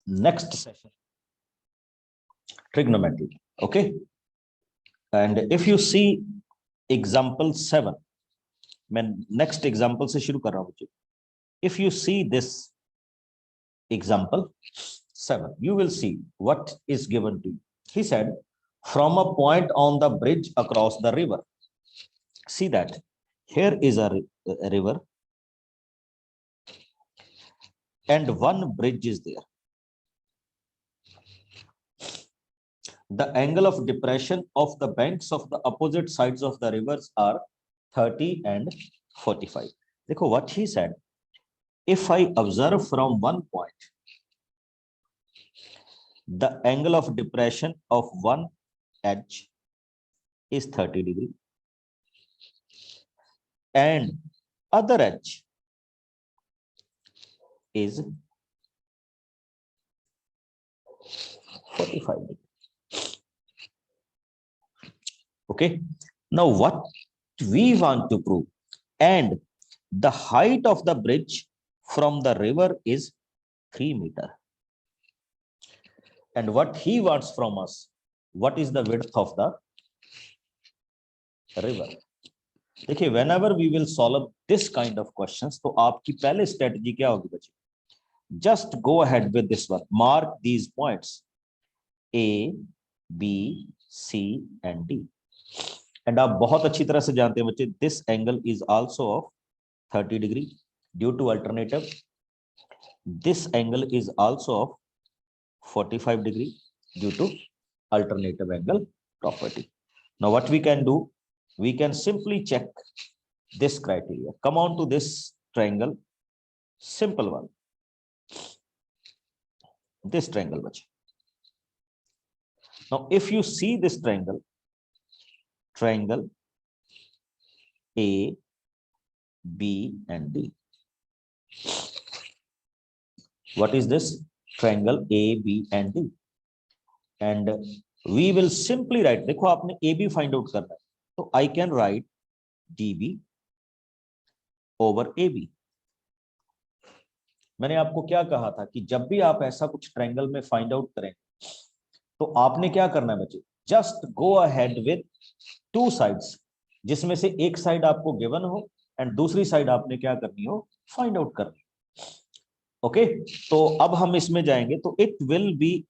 next session, trigonometry. Okay, and if you see example 7, मैं next example से शुरू कर रहा हूँ. If you see this example 7, you will see what is given to you. He said, from a point on the bridge across the river. See that here is a river and one bridge is there. The angle of depression of the banks of the opposite sides of the rivers are 30 and 45. देखो what he said, if I observe from one point, the angle of depression of one edge is 30 degree and other edge is 45 degree. Okay, now what we want to prove, and the height of the bridge from the river is 3 meters. And what he wants from us, what is the width of the river? देखिए, whenever we will solve this kind of questions, तो आपकी पहले strategy क्या होगी बच्चे? Just go ahead with this one. Mark these points A, B, C and D. And आप बहुत अच्छी तरह से जानते हैं बच्चे, this angle is also of 30 degree due to alternative. This angle is also of 45 degree due to alternative angle property. Now what we can do, we can simply check this criteria. Come on to this triangle, simple one. This triangle, bache. Now if you see this triangle, triangle A, B and D. What is this? Triangle A, B and D. And we will simply write, देखो आपने AB find out करना है, तो I can write DB over AB. मैंने आपको क्या कहा था कि जब भी आप ऐसा कुछ ट्रायंगल में फाइंड आउट करें तो आपने क्या करना है बच्चे, just go ahead with two sides, जिसमें से एक साइड आपको गिवन हो एंड दूसरी साइड आपने क्या करनी हो, फाइंड आउट करनी. ओके, तो अब हम इसमें जाएंगे, तो it will B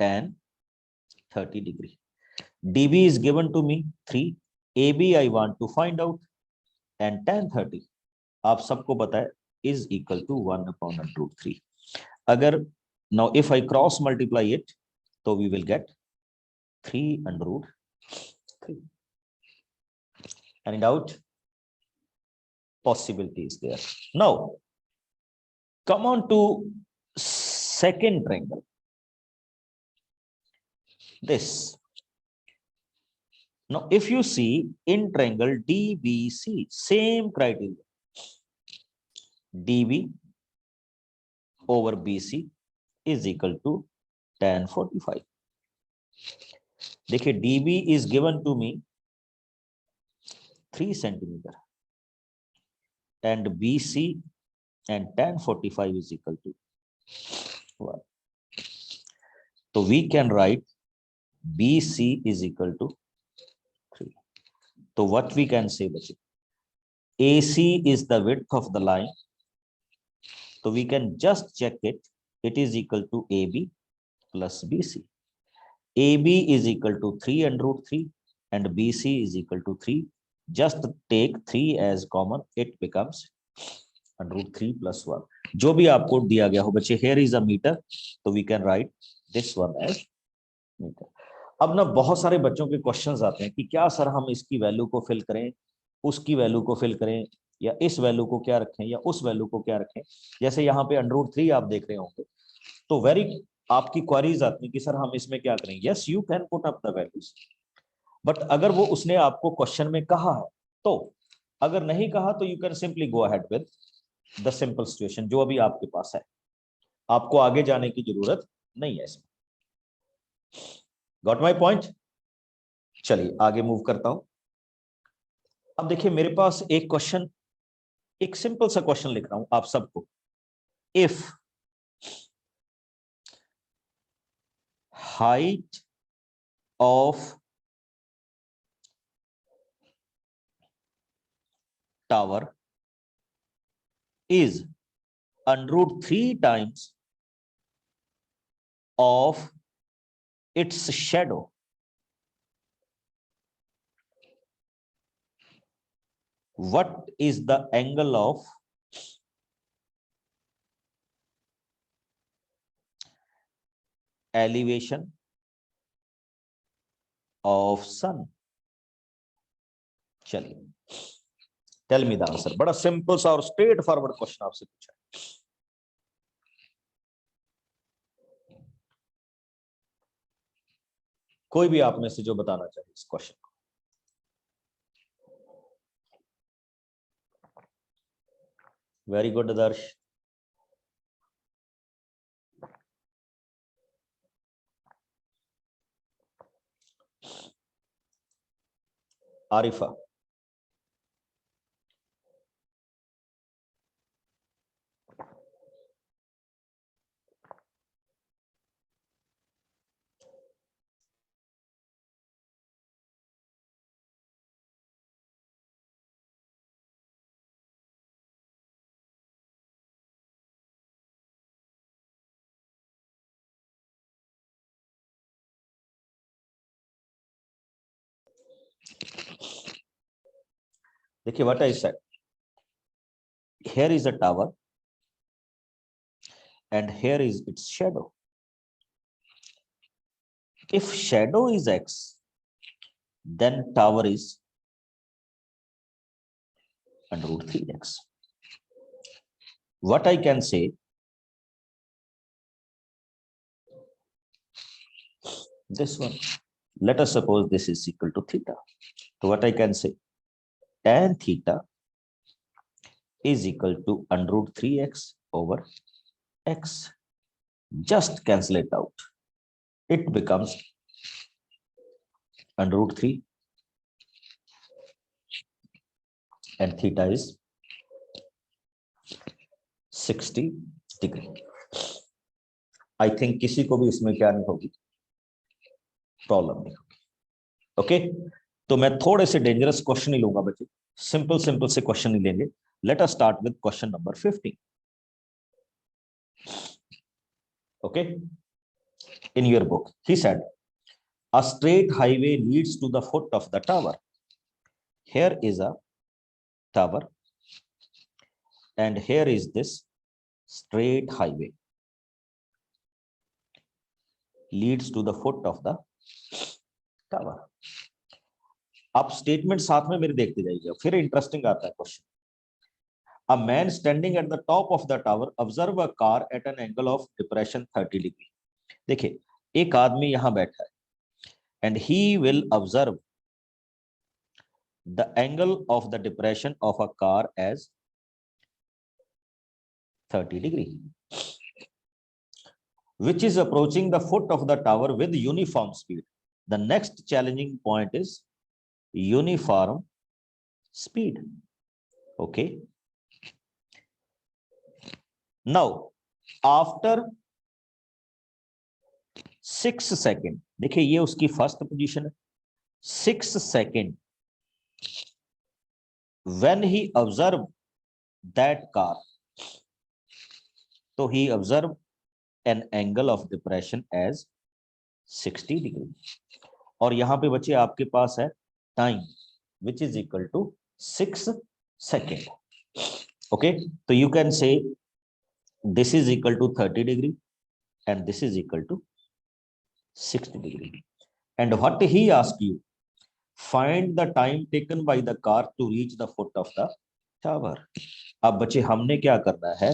tan 30 degree. DB is given to me 3, AB I want to find out, and tan 30 आप सबको पता है is equal to 1/√3. अगर now if I cross multiply it, तो we will get 3/√3. Any doubt? Possibility is there. Now come on to second triangle. This. Now if you see in triangle DBC, same criteria. DB over BC is equal to tan 45. देखिए DB is given to me 3 centimeter and BC and tan 45 is equal to 1. So we can write BC is equal to 3. So what we can say, बच्चे, AC is the width of the line. So we can just check it. It is equal to AB plus BC. AB is equal to 3/√3 and BC is equal to 3. Just take 3 as common. It becomes √3 plus 1. जो भी आपको दिया गया हो बच्चे, here is a meter. So we can write this one as meter. अब ना बहुत सारे बच्चों के क्वेश्चंस आते हैं कि क्या सर हम इसकी वैल्यू को फिल करें, उसकी वैल्यू को फिल करें, या इस वैल्यू को क्या रखें या उस वैल्यू को क्या रखें. जैसे यहाँ पे √3 आप देख रहे होंगे, तो वेरी आपकी क्वेरीज आती है कि सर हम इसमें क्या करें. Yes, you can put up the values, but अगर वो उसने आपको क्वेश्चन में कहा है तो, अगर नहीं कहा तो you can simply go ahead with the simple situation जो अभी आपके पास है. आपको आगे जाने की जरूरत नहीं है इसमें. Got my point? चलिए आगे मूव करता हूं. अब देखिए मेरे पास एक क्वेश्चन, एक सिंपल सा क्वेश्चन लिख रहा हूं आप सबको. If height of tower is under root 3 times of its shadow. What is the angle of elevation of sun? चलिए, टेल मी द आंसर। बड़ा सिंपल सा और स्ट्रेट फॉरवर्ड क्वेश्चन आपसे पूछा है। कोई भी आप में से जो बताना चाहिए इस क्वेश्चन को। वेरी गुड आदर्श। आरिफा। देखिए, what I said, here is a tower and here is its shadow. If shadow is x, then tower is under root 3x. What I can say, this one, let us suppose this is equal to theta. So what I can say, tan theta is equal to under root 3x over x. Just cancel it out. It becomes under root 3 and theta is 60 degree. I think किसी को भी इसमें क्या नहीं होगी, problem नहीं होगी। Okay, तो मैं थोड़े से डेंजरस क्वेश्चन ही लूंगा बच्चे, सिंपल सिंपल से क्वेश्चन ही लेंगे। Let us start with question number 15. Okay, in your book he said a straight highway leads to the foot of the tower. Here is a tower and here is this straight highway leads to the foot of the tower. आप statement साथ में मेरे देखते जाइए, फिर interesting आता है question. A man standing at the top of the tower observe a car at an angle of depression 30 degree. देखिए, एक आदमी यहां बैठा है and he will observe the angle of the depression of a car as 30 degree, which is approaching the foot of the tower with uniform speed. The next challenging point is uniform speed. Okay, now after 6 second, देखिए ये उसकी first position है, 6 second when he observed that car, so he observed an angle of depression as 60 degree. और यहां पे बच्चे आपके पास है time which is equal to 6 second. Okay, तो you can say this is equal to 30 degree and this is equal to 60 degree. And what he asked you, find the time taken by the car to reach the foot of the tower. अब बच्चे हमने क्या करना है,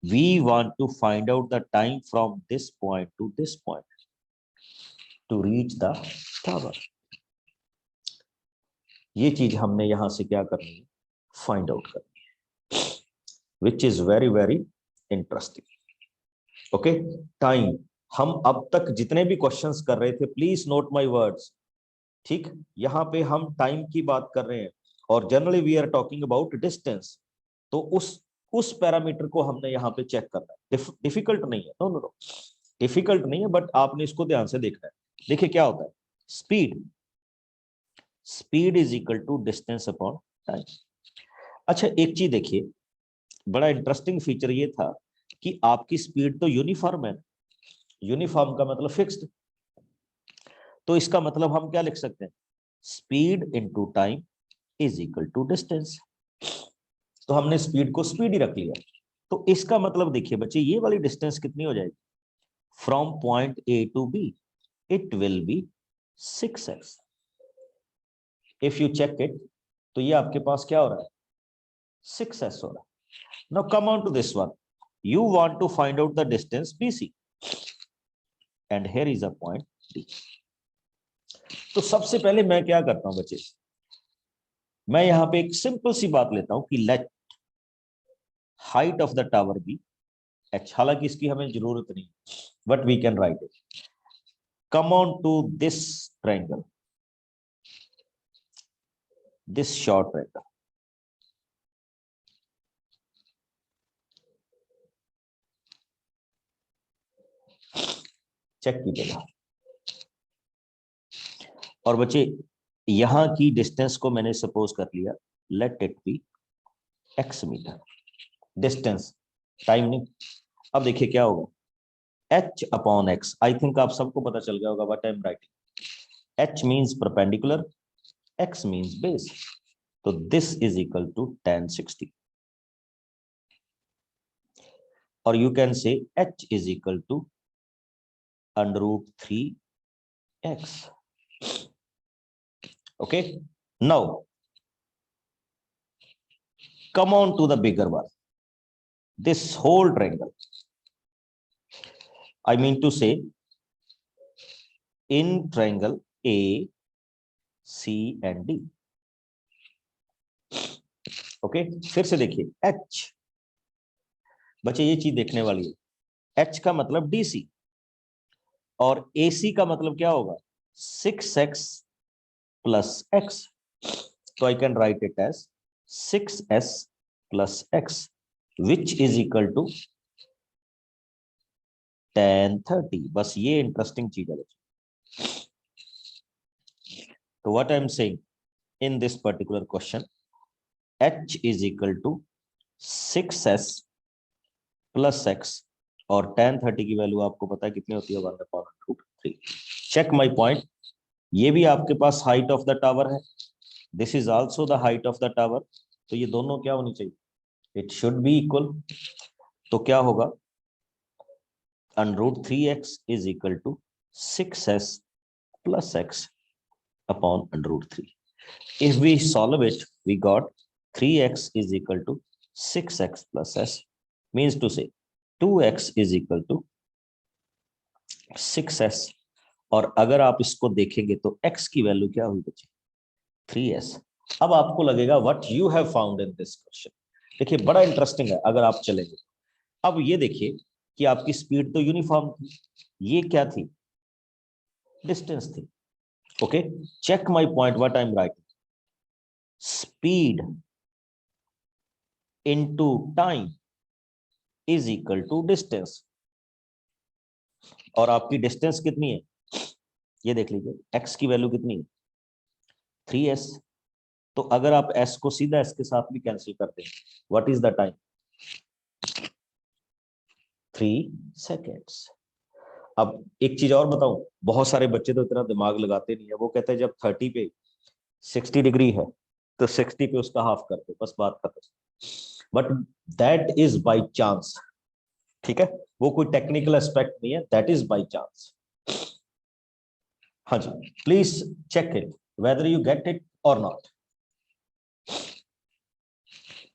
we want to find out the time from this point to this point to reach the tower. ये चीज हमने यहां से क्या करनी है, फाइंड आउट करनी है, which is very very interesting. Okay, time, हम अब तक जितने भी क्वेश्चंस कर रहे थे, प्लीज नोट माय वर्ड्स, ठीक, यहाँ पे हम टाइम की बात कर रहे हैं और generally we are talking about distance, तो उस पैरामीटर को हमने यहाँ पे चेक करना है, डिफिकल्ट नहीं है, नो नो नो, डिफिकल्ट नहीं है, बट आपने इसको ध्यान से देखना है। देखिए क्या होता है, speed is equal to distance upon time. अच्छा एक चीज देखिए, बड़ा इंटरेस्टिंग फीचर ये था कि आपकी स्पीड तो यूनिफॉर्म है, यूनिफॉर्म का मतलब फिक्स्ड, तो इसका मतलब हम क्या लिख सकते हैं, speed into time is equal to distance. तो हमने स्पीड को स्पीड ही रख लिया, तो इसका मतलब देखिए बच्चे, ये वाली डिस्टेंस कितनी हो जाएगी, from point A to B it will be 6x। If you check it, तो ये आपके पास क्या हो रहा है, 6s हो रहा है। Now come on to this one, you want to find out the distance BC and here is a point D। तो सबसे पहले मैं क्या करता हूं बच्चे, मैं यहां पे एक सिंपल सी बात लेता हूं कि let height of the tower be h, हालांकि इसकी हमें जरूरत नहीं, but we can write it. Come on to this triangle, this short triangle, check कीजिएगा। और बच्चे यहां की डिस्टेंस को मैंने सपोज कर लिया, let it be x metre, distance, time नहीं। अब देखिए क्या होगा, h upon x, I think आप सबको पता चल गया होगा what I am writing. h means perpendicular, x means base, तो this is equal to tan 60, और you can say h is equal to √3x। okay, now come on to the bigger one, this whole triangle, I mean to say in triangle A C and D। Okay फिर से देखिए, H, बच्चे ये चीज देखने वाली है, H का मतलब DC और AC का मतलब क्या होगा, 6x प्लस x, तो I can write it as 6s plus x which is equal to tan 30। बस ये इंटरेस्टिंग चीज है। तो what I am saying in this particular question, h is equal to 6s plus x, और tan 30 की value आपको पता है कितनी होती है, 1/√3। चेक माई पॉइंट, ये भी आपके पास हाइट ऑफ द टावर है, this is also the height of the tower, तो ये दोनों क्या होनी चाहिए, इट शुड बी इक्वल। तो क्या होगा, √3x is equal to 6s plus x upon √3। If we solve it, we got 3x is equal to 6x plus s, means to say 2x is equal to 6s। और अगर आप इसको देखेंगे तो x की वैल्यू क्या हुई बच्चे, 3s। अब आपको लगेगा what you have found in this question. देखिए बड़ा इंटरेस्टिंग है, अगर आप चलेंगे। अब ये देखिए कि आपकी स्पीड तो यूनिफॉर्म थी, ये क्या थी, डिस्टेंस थी। Okay check my point, what I am writing, speed into time is equal to distance, और आपकी डिस्टेंस कितनी है, ये देख लीजिए, x की वैल्यू कितनी है, 3s। तो अगर आप s को सीधा s के साथ भी कैंसिल करते हैं, what is the time, 3 seconds. अब एक चीज और बताऊं, बहुत सारे बच्चे तो इतना दिमाग लगाते नहीं है, वो कहते हैं जब 30 पे 60 डिग्री है तो 60 पे उसका हाफ कर दो, बस बात खत्म। But that is by chance, ठीक है, वो कोई टेक्निकल एस्पेक्ट नहीं है, दैट इज बाय चांस। हाँ जी, please check it whether you get it और नॉट।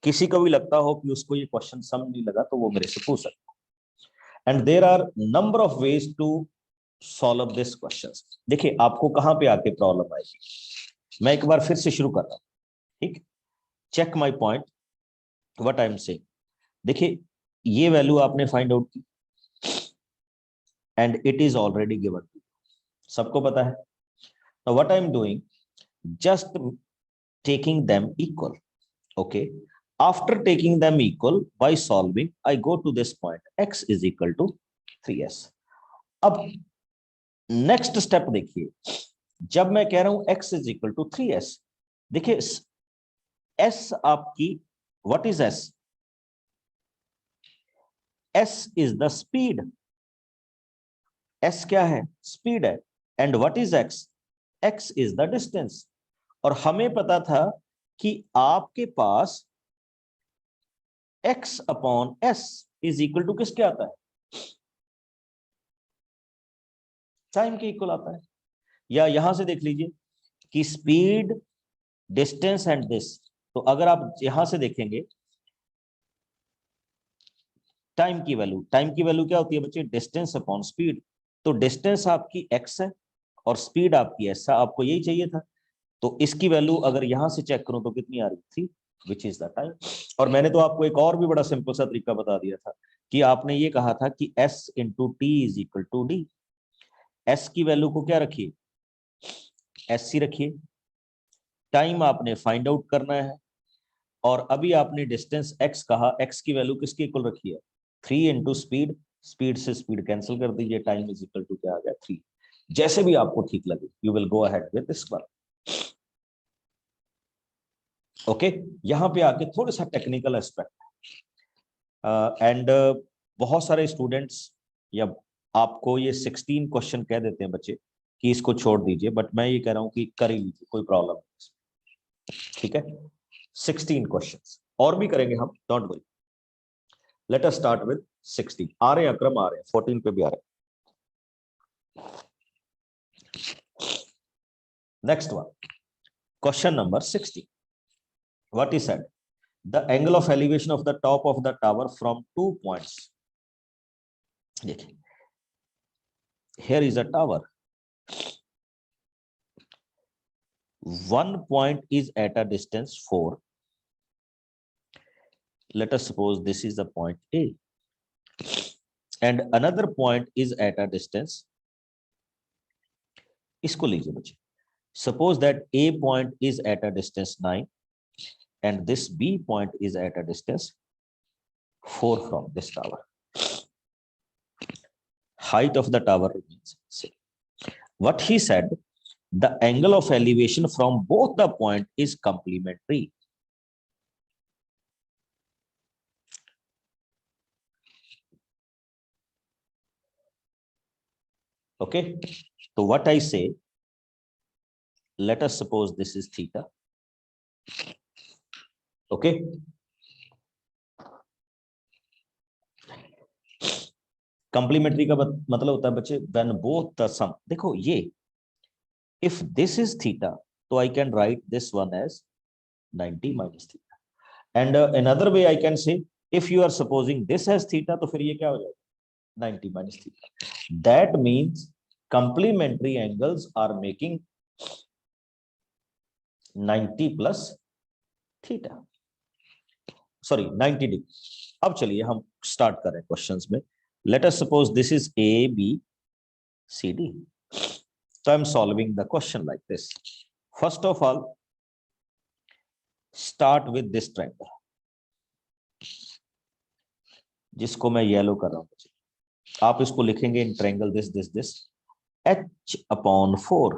किसी को भी लगता हो कि उसको ये क्वेश्चन समझ नहीं लगा तो वो मेरे से पूछ सकता है। And there are number of ways to solve this question. देखिए आपको कहां पे आके प्रॉब्लम आएगी, मैं एक बार फिर से शुरू कर रहा हूं, ठीक, check my point, what I am saying. देखिए ये वैल्यू आपने फाइंड आउट की and it is already given, सबको पता है। Now what I am doing, just taking them equal. okay, after taking them equal by solving, I go to this point, x is equal to 3s। अब next step देखिए, जब मैं कह रहा हूं x is equal to 3s, देखिए s आपकी, what is s? s is the speed, s क्या है? स्पीड है। And what is x? x is the distance. और हमें पता था कि आपके पास x upon s is equal to किसके आता है? टाइम के इक्वल आता है। या यहां से देख लीजिए कि स्पीड, डिस्टेंस एंड दिस, तो अगर आप यहां से देखेंगे टाइम की वैल्यू क्या होती है बच्चे? Distance upon speed. तो डिस्टेंस आपकी x है और स्पीड आपकी s है, आपको यही चाहिए था। तो इसकी वैल्यू अगर यहां से चेक करूं तो कितनी आ रही थी? Which is the time. और मैंने तो आपको एक और भी बड़ा सिंपल सा तरीका बता दिया था कि आपने ये कहा था कि s into T is equal to D. s की वैल्यू को क्या रखिए? एस सी रखिए। टाइम आपने फाइंड आउट करना है और अभी आपने डिस्टेंस x कहा, x की वैल्यू किसके इक्वल रखी है? 3 इंटू स्पीड, स्पीड से स्पीड कैंसिल कर दीजिए, टाइम इज इक्वल टू क्या आ गया? 3। जैसे भी आपको ठीक लगे, you will go ahead with this one. Okay, यहां पे आके थोड़ा सा टेक्निकल एस्पेक्ट एंड बहुत सारे स्टूडेंट्स या आपको ये 16 क्वेश्चन कह देते हैं बच्चे कि इसको छोड़ दीजिए, बट मैं ये कह रहा हूं कि कर ही लीजिए, कोई प्रॉब्लम नहीं। ठीक है, 16 क्वेश्चंस और भी करेंगे हम, don't worry. Let us start with 16। आ रहे हैं अक्रम, आ रहे हैं 14 पे भी आ रहे हैं। Next one, question number 16। What is said? The angle of elevation of the top of the tower from 2 points. देखिए, here is a tower. One point is at a distance 4. Let us suppose this is the point A, and another point is at a distance, इसको लीजिए बच्चे, suppose that A point is at a distance 9 and this B point is at a distance 4 from this tower. Height of the tower remains same. What he said, the angle of elevation from both the point is complementary. Okay, so what I say, let us suppose this is theta. Okay, complementary का मतलब होता है बच्चे when both the सम, देखो ये if this is theta तो I can write this one as 90 minus theta, and another way I can say if you are supposing this as theta तो फिर ये क्या हो जाएगा? 90 minus theta. That means complementary angles are making 90 plus theta, sorry 90 degree. अब चलिए हम start करें क्वेश्चंस में। Let us suppose this is A B C D. So I'm solving the question like this. First of all, start with this triangle, जिसको मैं yellow कर रहा हूं। आप इसको लिखेंगे in triangle this h upon 4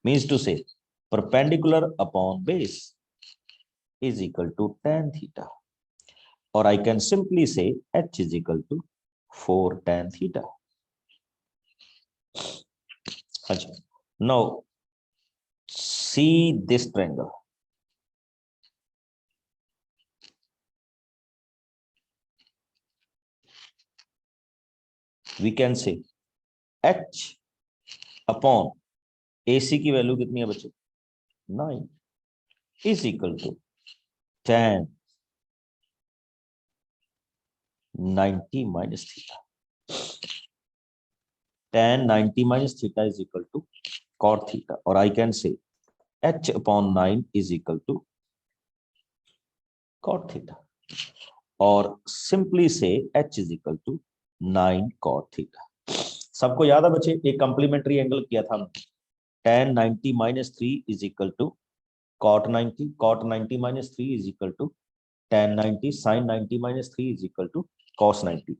means to say perpendicular upon base is equal to tan theta, or I can simply say h is equal to 4 tan theta. Now see this triangle. We can say h upon AC की value कितनी है बच्चे? 9 is equal to tan 90 minus theta. Tan 90 minus theta is equal to cot theta, or I can say h upon 9 is equal to cot theta, or simply say h is equal to 9 cot theta. सबको याद है बच्चे, एक complementary angle किया था हमने, tan 90 minus 3 is equal to cot 90, cot 90 minus 3 is equal to tan 90, sin 90 minus 3 is equal to cos 90.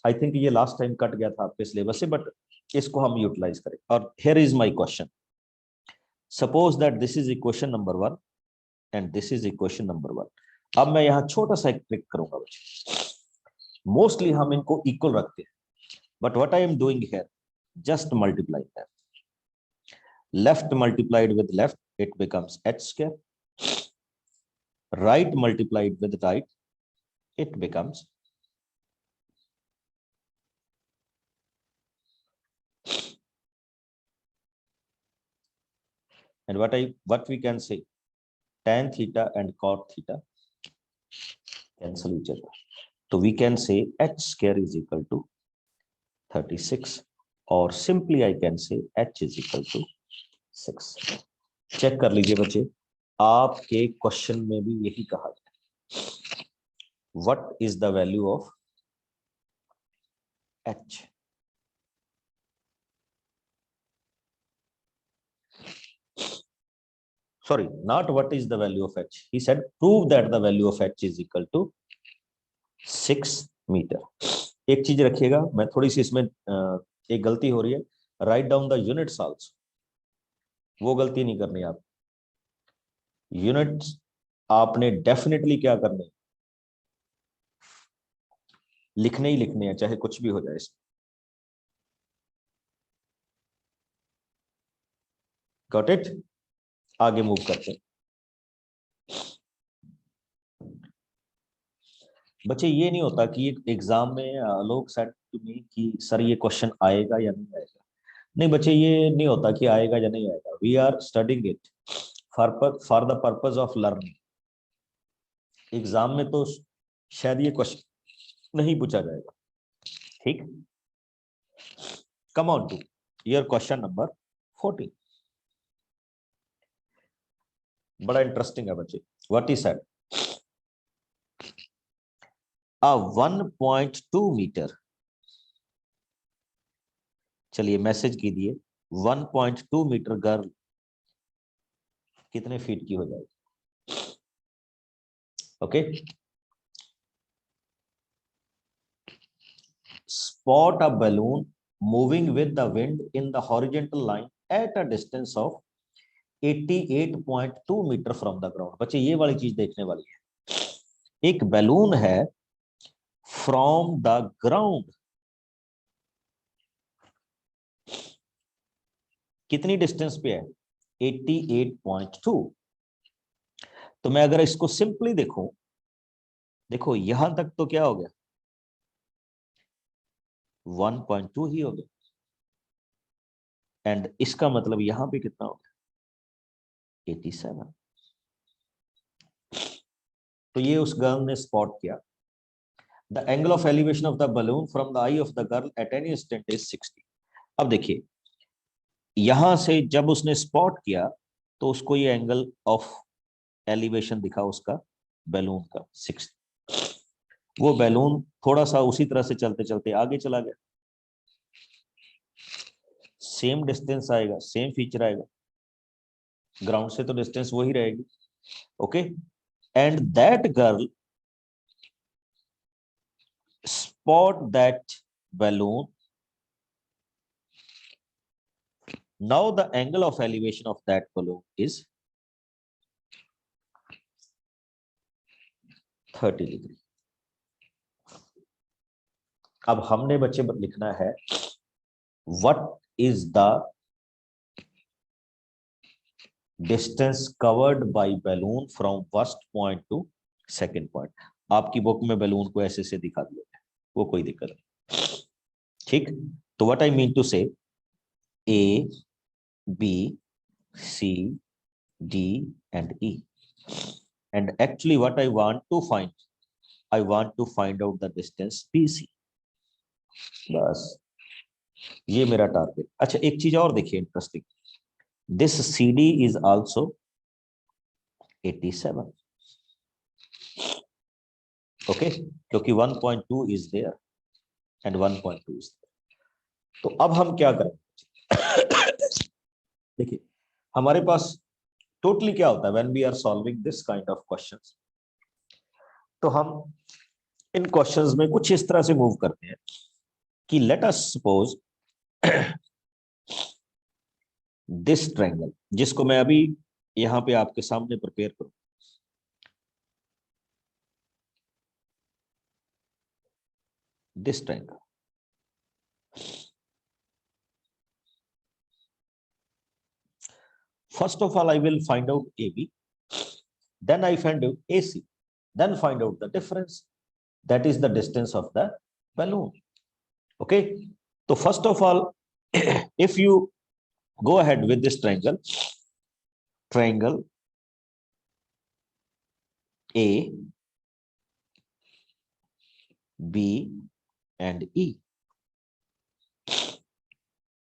I think ये last time cut गया था आपके सिलेबस से, बट इसको हम यूटिलाइज करें। और here is my question, suppose that this is equation number 1 and this is equation number 1। अब मैं यहाँ छोटा सा एक ट्रिक करूंगा बच्चे, मोस्टली हम इनको इक्वल रखते हैं, but what I am doing here, just multiply that, left multiplied with left, it becomes h square, right multiplied with right, it becomes and what we can say, tan theta and cot theta cancel each other, so we can say h square is equal to 36, or simply I can say h is equal to 6। Check कर लीजिए बच्चे, आपके question में भी यही कहा गया, what is the value of h। Sorry, not what is the value of h, he said prove that the value of h is equal to 6 metre. एक चीज रखिएगा, मैं थोड़ी सी इसमें एक गलती हो रही है, right down the units also, वो गलती नहीं करनी आप। यूनिट्स आपने डेफिनेटली क्या करने, लिखने ही लिखने हैं, चाहे कुछ भी हो जाए इसमें। Got it? आगे मूव करते हैं बच्चे। ये नहीं होता कि एग्जाम में लोग सेट टू मी कि सर ये क्वेश्चन आएगा या नहीं आएगा। नहीं बच्चे, ये नहीं होता कि आएगा या नहीं आएगा। We are studying it for the purpose of learning. Exam में तो शायद ये क्वेश्चन नहीं पूछा जाएगा। ठीक, come on to your question number 14। बड़ा इंटरेस्टिंग है बच्चे। What is said, a 1.2 metre, चलिए मैसेज कीजिए, 1.2 मीटर गर्ल कितने फीट की हो जाएगी? Okay, spot a balloon moving with the wind in the horizontal line at a distance of 88.2 metre from the ground. बच्चे ये वाली चीज देखने वाली है, एक बैलून है फ्रॉम द ग्राउंड, कितनी डिस्टेंस पे है? 88.2। तो मैं अगर इसको सिंपली देखूं, देखो यहां तक तो क्या हो गया, 1.2 ही हो गया, एंड इसका मतलब यहां पे कितना हो गया? 87। तो ये उस गर्ल ने स्पॉट किया। The angle of elevation of the balloon from the I of the girl at any instant is 60। अब देखिए, यहां से जब उसने स्पॉट किया तो उसको ये एंगल ऑफ एलिवेशन दिखा उसका बैलून का 60। वो बैलून थोड़ा सा उसी तरह से चलते चलते आगे चला गया, सेम डिस्टेंस आएगा, सेम फीचर आएगा, ग्राउंड से तो डिस्टेंस वही रहेगी। Okay, and that girl spot that balloon. Now the angle of elevation of that balloon is 30 degree. अब हमने बच्चे लिखना है what is the distance covered by balloon from first point to second point। आपकी book में balloon को ऐसे से दिखा दिया है, वो कोई दिक्कत नहीं। ठीक, तो what I mean to say, A, B, C, D and E, and actually what I want to find, I want to find out the distance BC। बस ये मेरा टारगेट। अच्छा एक चीज और देखिए interesting, this CD is also 87। Okay, क्योंकि 1.2 is there and 1.2 is there। तो अब हम क्या करें? देखिए हमारे पास टोटली क्या होता है when we are solving this kind of questions, तो हम इन क्वेश्चंस में कुछ इस तरह से मूव करते हैं कि late us suppose this triangle, जिसको मैं अभी यहां पे आपके सामने प्रिपेयर करूं। This triangle, first of all I will find out AB, then I find out AC, then find out the difference, that is the distance of the balloon. Okay, so first of all if you go ahead with this triangle, triangle A, B and E,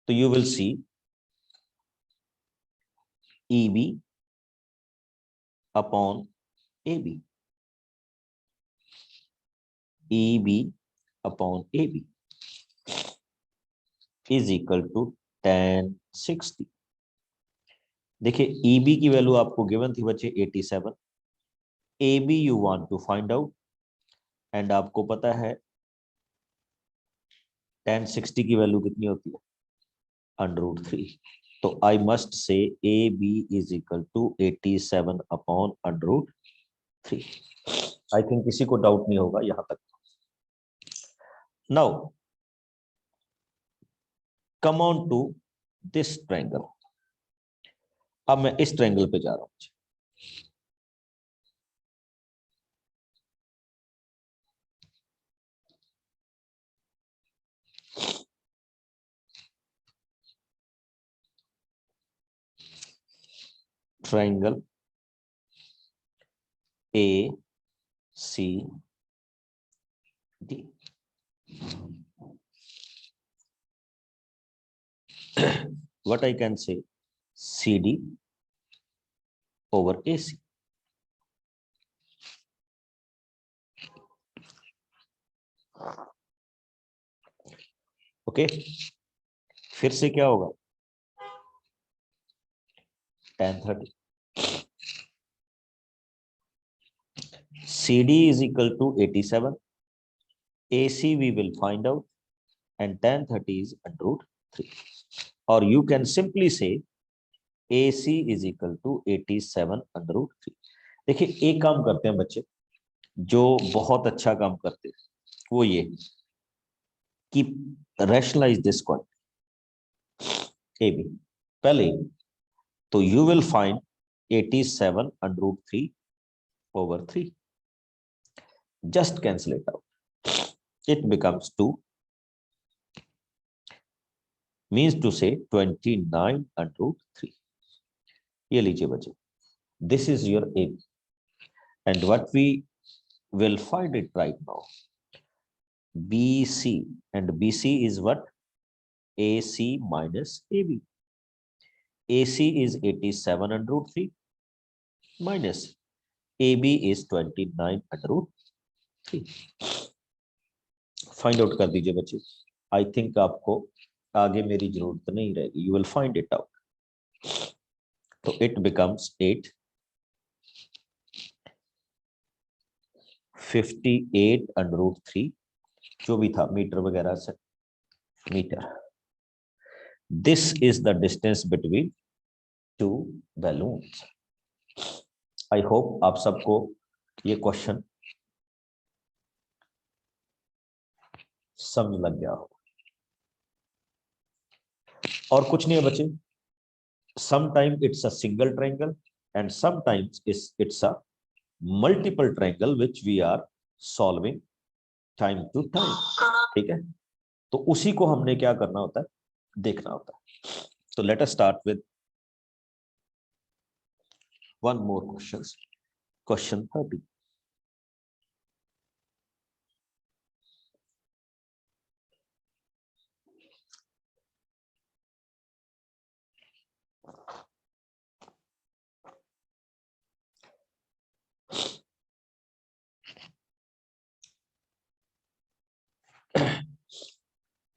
so you will see EB upon AB, EB upon AB is equal to tan 60। देखिए EB की value आपको given थी बच्चे 87, AB you want to find out, and आपको पता है tan 60 की value कितनी होती है, √3। तो I must say AB is equal to 87 upon √3। I think किसी को डाउट नहीं होगा यहां तक। Now come on to this triangle. अब मैं इस ट्रायंगल पे जा रहा हूं। Triangle A C D, what I can say, CD over AC। Okay, फिर से क्या होगा, tan 30। CD is equal to 87, AC we will find out, and tan 30 is √3, or you can simply say AC is equal to 87 √3। देखिए एक काम करते हैं बच्चे, जो बहुत अच्छा काम करते हैं वो ये कि रैशनलाइज दिस क्वांटिटी AB पहले, तो you will find 87 √3 over 3, just cancel it out, it becomes 2, means to say 29 √3। ये लीजिए बच्चे, this is your AB, and what we will find it right now, BC, and BC is what, AC minus AB। AC is 87 √3 minus AB is 29 √3। Find out कर दीजिए बच्चे। I think आपको आगे मेरी जरूरत नहीं रहेगी, you will find it out. तो इट बिकम्स 8, 58 √3, जो भी था मीटर वगैरह से, metre. This is the distance between two balloons. आई होप आप सबको ये क्वेश्चन समझ लग गया हो। और कुछ नहीं है बच्चे, sometime it's a single triangle and sometimes it's a multiple triangle which we are solving time to time. ठीक है, तो उसी को हमने क्या करना होता है, देखना होता है। तो let us start with one more question, question 30।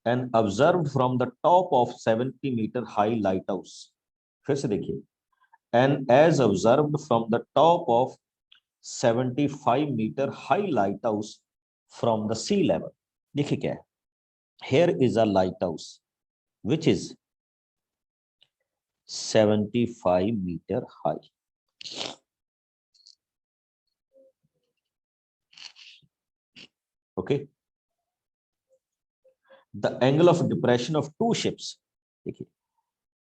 And observed from the top of 70-meter high lighthouse। फिर से देखिए, and as observed from the top of 75-meter high lighthouse from the sea level. देखिए क्या है, here is a lighthouse which is 75 meter high. Okay, the angle of depression of two ships, देखिए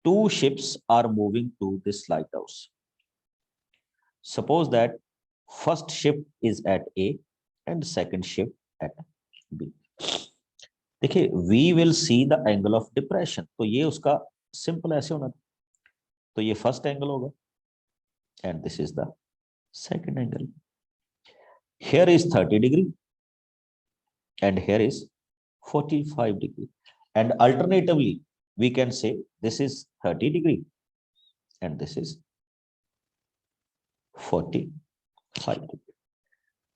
two ships are moving to this lighthouse. Suppose that first ship is at A and second ship at B. देखिए we will see the angle of depression, तो ये उसका simple ऐसे होना था, तो ये फर्स्ट एंगल होगा and this is the second angle. Here is 30 degree and here is 45 degree, and alternatively we can say this is 30 degree and this is 45 degree.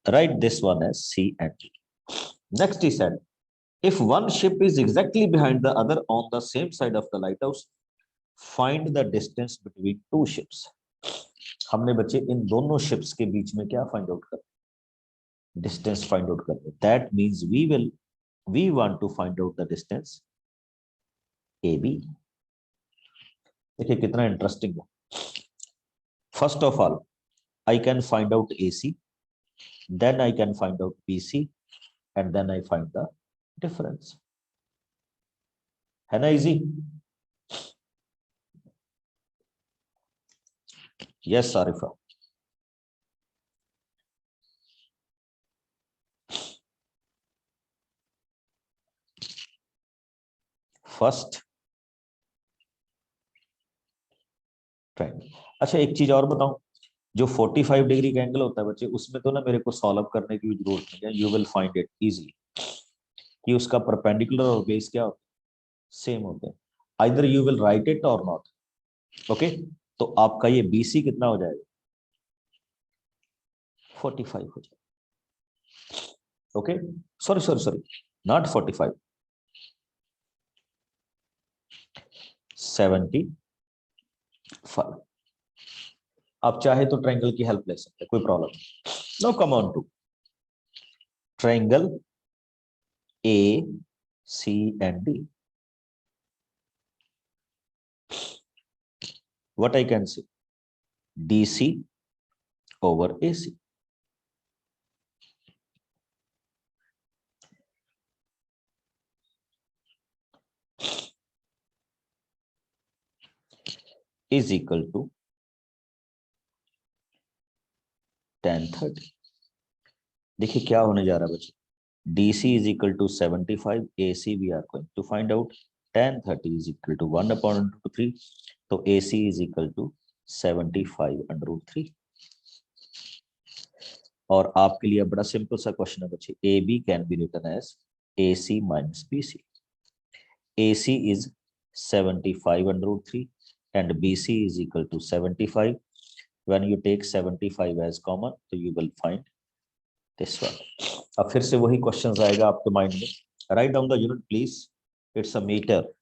Write this one as C and D. Next he said, if one ship is exactly behind the other on the same side of the lighthouse, find the distance between two ships. हमने बच्चे इन दोनों ships के बीच में क्या find out कर, distance find out करते हैं। That means we want to find out the distance AB. देखिए कितना इंटरेस्टिंग है। First of all I can find out AC, then I can find out BC, and then I find the difference. है ना easy? Yes, Arifa. First triangle. अच्छा एक चीज और बताऊं, जो 45 डिग्री का एंगल होता है बच्चे, उसमें तो ना मेरे को सॉल्व करने की जरूरत नहीं है, you will find it easily कि उसका परपेंडिकुलर और बेस क्या होता है, सेम होते हैं। Either you will write it और नॉट। ओके, तो आपका ये BC कितना हो जाएगा, 45 हो जाएगा। Okay, sorry sorry sorry, not 45, 75। आप चाहे तो ट्रायंगल की हेल्प ले सकते हैं, कोई प्रॉब्लम नहीं। Now come on to triangle AC and D. What I can say, DC over AC. Is equal to tan 30। देखिए क्या होने जा रहा है बच्चे, DC is equal to 75, AC we are going to find out, tan 30 is equal to 1/√3, तो AC is equal to 75/√3। और आपके लिए बड़ा सिंपल सा क्वेश्चन है बच्चे, AB can be written as AC minus BC. AC is 75/√3 and BC is equal to 75. When you take 75 as common, so you will find this one. अब फिर से वही क्वेश्चन आएगा आपके माइंड में, write down the unit please, it's a metre.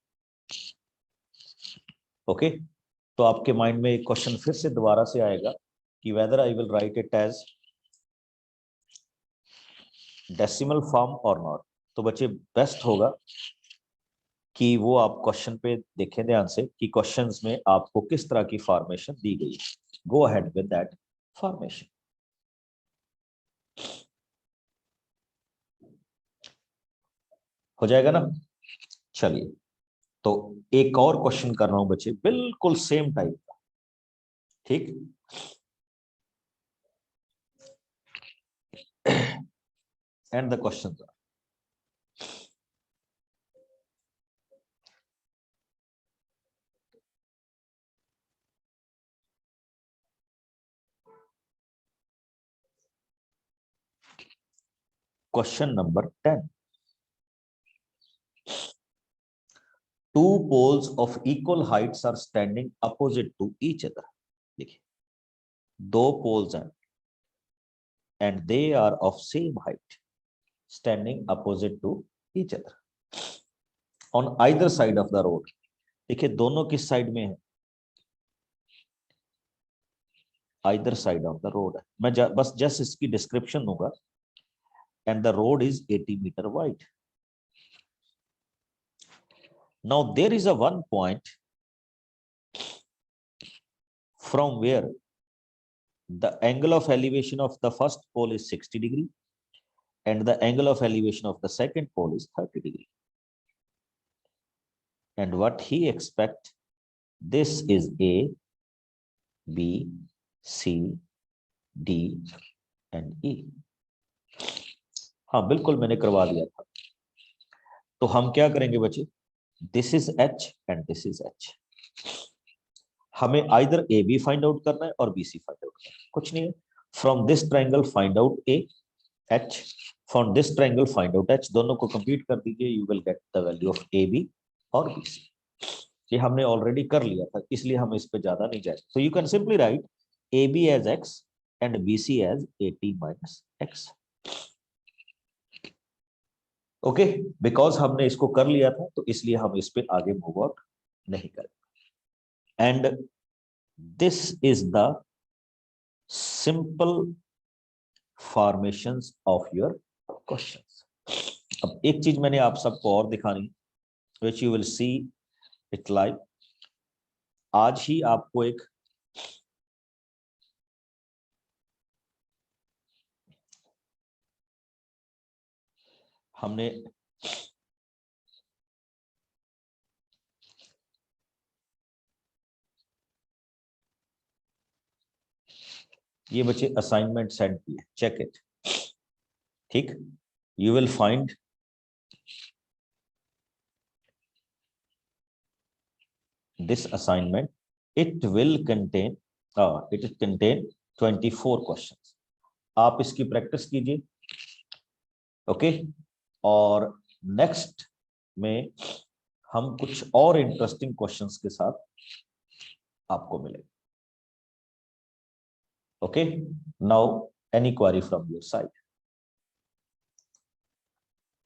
Okay, तो आपके mind में एक क्वेश्चन फिर से दोबारा से आएगा कि whether I will write it as decimal form और नॉट। तो बच्चे बेस्ट होगा कि वो आप क्वेश्चन पे देखें ध्यान से कि क्वेश्चंस में आपको किस तरह की फॉर्मेशन दी गई है, go ahead with that formation. हो जाएगा ना? चलिए, तो एक और क्वेश्चन कर रहा हूं बच्चे, बिल्कुल सेम टाइप का, ठीक। And the question, question number 10। Two poles of equal heights are standing opposite to each other. देखिए दो poles हैं and they are of same height standing opposite to each other on either side of the road. देखिए दोनों किस side में है, either side of the road है। मैं बस जस्ट इसकी डिस्क्रिप्शन दूंगा। and the road is 80 meter wide. Now there is a one point from where the angle of elevation of the first pole is 60 degree and the angle of elevation of the second pole is 30 degree. And what he expect, this is A, B, C, D and E. हाँ बिल्कुल मैंने करवा दिया था. तो हम क्या करेंगे बच्चे, this is H and this is H. हमें either A B find out करना है और बी सी फाइंड आउट करना है, कुछ नहीं है. From this triangle find out A H, from this triangle find out H. दोनों को कंप्लीट कर दीजिए, you will get the value of A B और बी सी. ये हमने ऑलरेडी कर लिया था, इसलिए हम इस पे ज्यादा नहीं जाएंगे. तो you can simply write A B as x and B C as 80 minus x. Okay, because हमने इसको कर लिया था तो इसलिए हम इस पे आगे मूव आउट नहीं करेंगे. And this is the simple formations of your questions. अब एक चीज मैंने आप सबको और दिखानी, which you will see it live. आज ही आपको एक हमने ये बच्चे असाइनमेंट सेंड किए, चेक इट. ठीक, you will find this assignment. It will contain 24 questions. आप इसकी प्रैक्टिस कीजिए. ओके, और नेक्स्ट में हम कुछ और इंटरेस्टिंग क्वेश्चंस के साथ आपको मिलेंगे. Okay, now any query from your side.